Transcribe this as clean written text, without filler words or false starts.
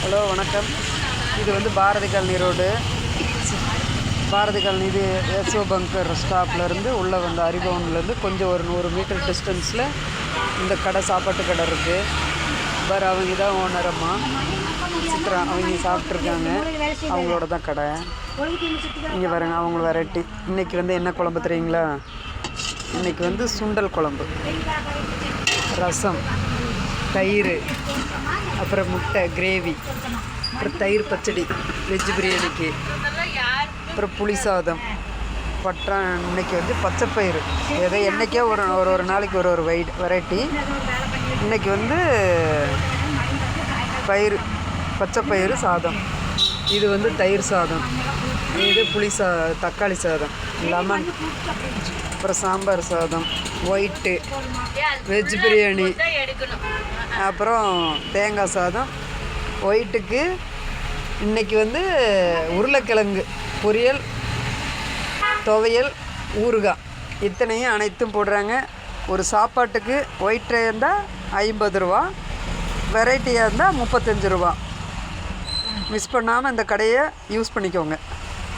Hello வணக்கம். இது வந்து Bharathi colony road. Bharathi colony இது எஸ்ஓ பங்கர் ஸ்டாப்லேருந்து உள்ளே வந்து அரிபவன்லேருந்து கொஞ்சம் ஒரு 100 மீட்டர் டிஸ்டன்ஸில் இந்த கடை, சாப்பாட்டு கடை இருக்குது. வேறு அவங்க தான் ஓனரம்மா சித்ரா. அவங்க சாப்பிட்ருக்காங்க, அவங்களோட தான் கடை. இங்கே பாருங்க, அவங்க வெரைட்டி. இன்றைக்கி வந்து என்ன குழம்பு தெரியுங்களா? இன்றைக்கி வந்து சுண்டல் குழம்பு, ரசம், தயிர், அப்புறம் முட்டை கிரேவி, அப்புறம் தயிர் பச்சடி வெஜ் பிரியாணிக்கு, அப்புறம் புளி சாதம், இன்னைக்கு வந்து பச்சைப்பயிறு. ஏதோ என்றைக்கே ஒரு நாளைக்கு ஒரு வெரைட்டி. இன்றைக்கி வந்து பச்சைப்பயிறு சாதம், இது வந்து தயிர் சாதம், இது தக்காளி சாதம், லெமன், அப்புறம் சாம்பார் சாதம், ஒயிட்டு, வெஜ் பிரியாணி, அப்புறம் தேங்காய் சாதம். ஒயிட்டுக்கு இன்றைக்கி வந்து உருளைக்கிழங்கு பொரியல், துவையல், ஊறுகாய், இத்தனையும் அனைத்தும் போடுறாங்க. ஒரு சாப்பாட்டுக்கு ஒயிட்டாக இருந்தால் 50 ரூபா, வெரைட்டியாக இருந்தால் 35 ரூபா. மிஸ் பண்ணாமல் இந்த கடையை யூஸ் பண்ணிக்கோங்க.